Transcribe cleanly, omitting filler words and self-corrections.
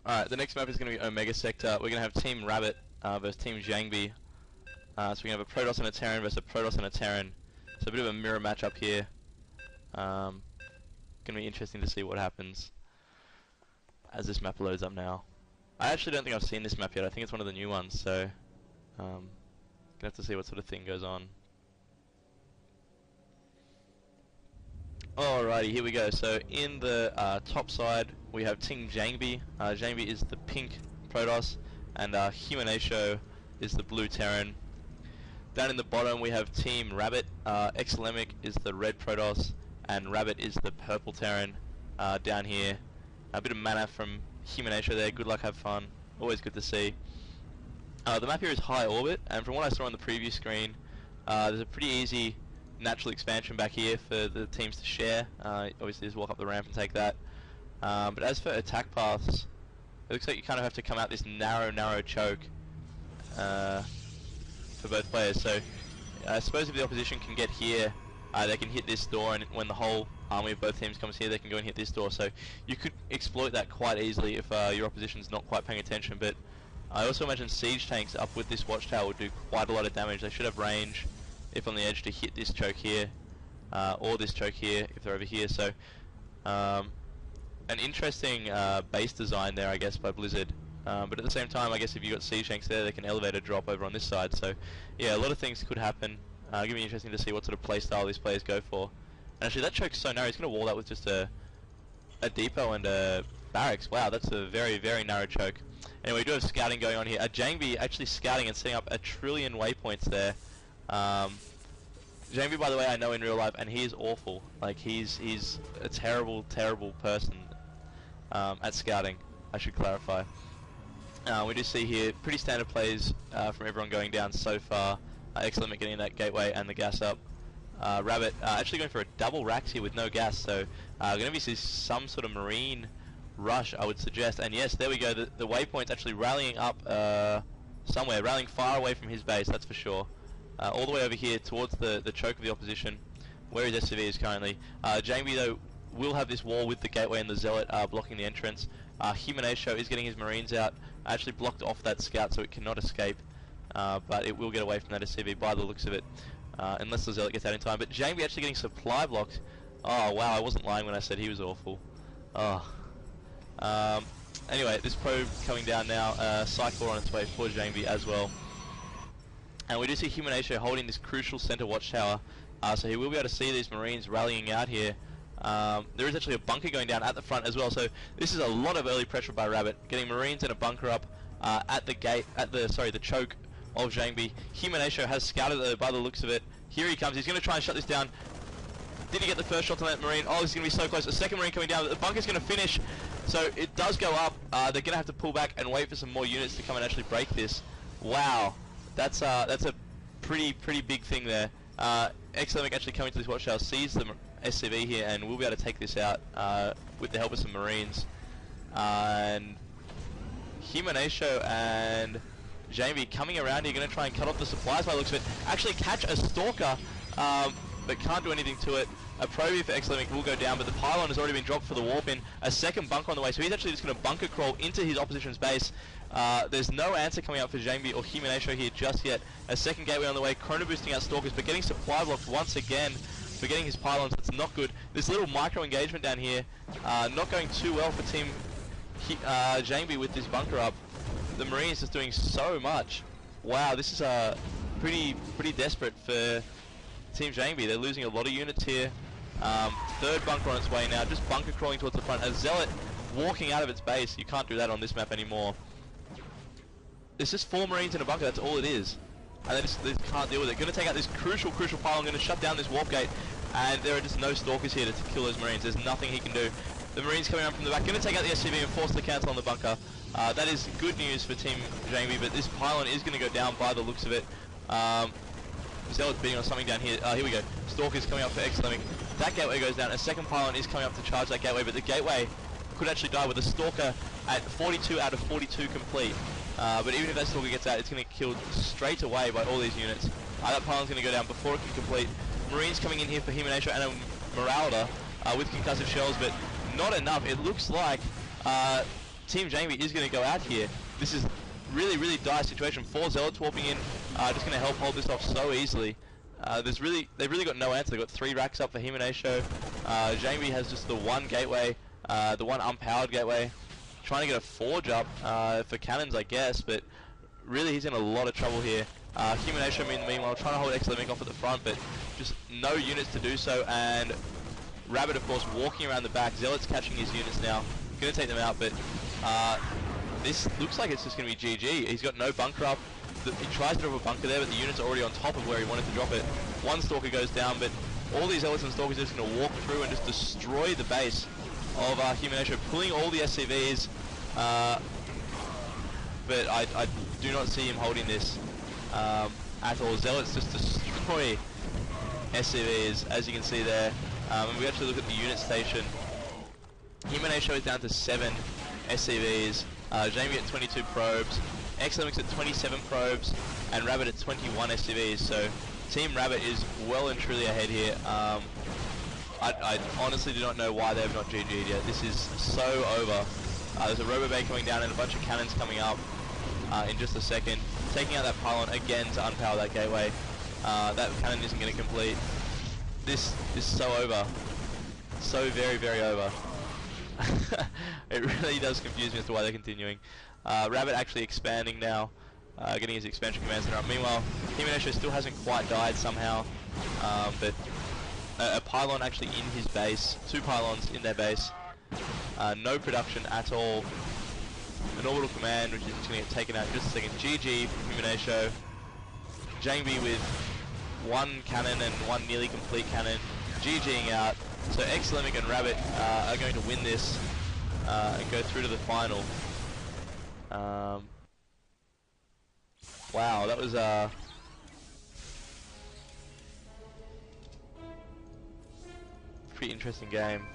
Alright, the next map is going to be Omega Sector. We're going to have Team RabbiT versus Team JiAnGBi. So we're going to have a Protoss and a Terran versus a Protoss and a Terran. So a bit of a mirror matchup here. Going to be interesting to see what happens as this map loads up now. I actually don't think I've seen this map yet. I think it's one of the new ones, so gonna have to see what sort of thing goes on. Alrighty, here we go. So in the top side we have Team JiAnGBi. JiAnGBi is the pink Protoss, and himynameisho is the blue Terran. Down in the bottom we have Team RabbiT. Exilemic is the red Protoss, and RabbiT is the purple Terran. Down here, a bit of mana from himynameisho there. Good luck, have fun. Always good to see. The map here is high orbit, and from what I saw on the preview screen, there's a pretty easy natural expansion back here for the teams to share. Obviously just walk up the ramp and take that. But as for attack paths, it looks like you kind of have to come out this narrow choke for both players. So I suppose if the opposition can get here, they can hit this door, and when the whole army of both teams comes here, they can go and hit this door. So you could exploit that quite easily if your opposition's not quite paying attention. But I also imagine siege tanks up with this watchtower would do quite a lot of damage. They should have range if on the edge to hit this choke here, or this choke here if they're over here. So an interesting base design there, I guess, by Blizzard. But at the same time, I guess if you've got siege tanks there, they can elevator drop over on this side. So yeah, a lot of things could happen. It's going to be interesting to see what sort of play style these players go for. And actually that choke's so narrow, he's going to wall that with just a depot and a barracks. Wow, that's a very narrow choke. Anyway, we do have scouting going on here. JiAnGBi actually scouting and setting up 1 trillion waypoints there. JiAnGBi, by the way, I know in real life, and he is awful. Like, he's a terrible person at scouting, I should clarify. We do see here pretty standard plays from everyone going down so far. Exilemic getting that gateway and the gas up. RabbiT actually going for a double racks here with no gas, so going to be some sort of marine rush, I would suggest. And yes, there we go, the waypoint's actually rallying up somewhere, rallying far away from his base, that's for sure. All the way over here towards the choke of the opposition, where his SCV is currently. JiAnGBi, though, will have this wall with the gateway and the zealot blocking the entrance. himynameisho is getting his marines out, actually blocked off that scout so it cannot escape. But it will get away from that SCV by the looks of it, unless the zealot gets out in time. But JiAnGBi actually getting supply blocked. Oh wow, I wasn't lying when I said he was awful. Anyway, this probe coming down now, Cycle on its way for JiAnGBi as well. And we do see himynameisho holding this crucial center watchtower, so he will be able to see these marines rallying out here. There is actually a bunker going down at the front as well, so this is a lot of early pressure by RabbiT, getting marines and a bunker up at the gate, the choke of JiAnGBi. himynameisho has scouted though by the looks of it. Here he comes, he's going to try and shut this down. Did he get the first shot on that marine? Oh, this is going to be so close. The second marine coming down, the bunker's going to finish, so it does go up. They're going to have to pull back and wait for some more units to come and actually break this. Wow, that's a pretty big thing there. Exilemic actually coming to this watchtower, sees the SCV here, and we'll be able to take this out with the help of some marines. And himynameisho and JiAnGBi coming around here, going to try and cut off the supplies by the looks of it. Actually catch a stalker, but can't do anything to it. A probe here for Exilemic will go down, but the pylon has already been dropped for the warp in. A second bunker on the way, so he's actually just going to bunker crawl into his opposition's base. There's no answer coming out for JiAnGBi or himynameisho here just yet. A second gateway on the way, chrono boosting out stalkers, but getting supply blocked once again for getting his pylons. That's not good. This little micro engagement down here, not going too well for Team JiAnGBi with this bunker up. The marines just doing so much. Wow, this is pretty desperate for Team JiAnGBi. They're losing a lot of units here. Third bunker on its way now, just bunker crawling towards the front. A zealot walking out of its base. You can't do that on this map anymore. There's just 4 marines in a bunker, that's all it is. And they just can't deal with it. Going to take out this crucial pylon, going to shut down this warp gate. And there are just no stalkers here to kill those marines. There's nothing he can do. The marines coming up from the back, going to take out the SCV and force the cancel on the bunker. That is good news for Team JiAnGBi, but this pylon is going to go down by the looks of it. Zealot's beating on something down here. Here we go. Stalkers coming up for Exilemic. That gateway goes down. A second pylon is coming up to charge that gateway, but the gateway could actually die with a stalker at 42 out of 42 complete. But even if that stalker gets out, it's going to get killed straight away by all these units. That pylon's going to go down before it can complete. Marines coming in here for himynameisho and a Marauder with concussive shells, but not enough. It looks like Team JiAnGBi is going to go out here. This is really dire situation. 4 Zealots warping in, just going to help hold this off so easily. They've really got no answer. They've got 3 racks up for himynameisho. JiAnGBi has just the 1 gateway, the 1 unpowered gateway. Trying to get a forge up for cannons, I guess, but really he's in a lot of trouble here. himynameisho meanwhile trying to hold Exilemic off at the front, but just no units to do so, and RabbiT of course walking around the back. Zealot's catching his units now, gonna take them out, but this looks like it's just gonna be GG. He's got no bunker up. He tries to drop a bunker there, but the units are already on top of where he wanted to drop it. 1 Stalker goes down, but all these Zealots and Stalkers are just gonna walk through and just destroy the base of himynameisho, pulling all the SCVs, but I do not see him holding this at all. Zealots just destroy SCVs, as you can see there. And we actually look at the unit station. himynameisho is down to 7 SCVs, JiAnGBi at 22 probes, Exilemic at 27 probes, and RabbiT at 21 SCVs, so Team RabbiT is well and truly ahead here. I honestly do not know why they have not GG'd yet. This is so over. There's a Robo Bay coming down and a bunch of cannons coming up in just a second. Taking out that pylon again to unpower that gateway. That cannon isn't going to complete. This is so over. So very over. It really does confuse me as to why they're continuing. RabbiT actually expanding now. Getting his expansion commands there. Meanwhile, himynameisho still hasn't quite died somehow. But a pylon actually in his base, 2 pylons in their base, no production at all, an orbital command which is just going to get taken out in just a second. GG from himynameisho. JiAnGBi with 1 cannon and 1 nearly complete cannon, GGing out. So Exilemic and RabbiT are going to win this and go through to the final. Wow, that was pretty interesting game.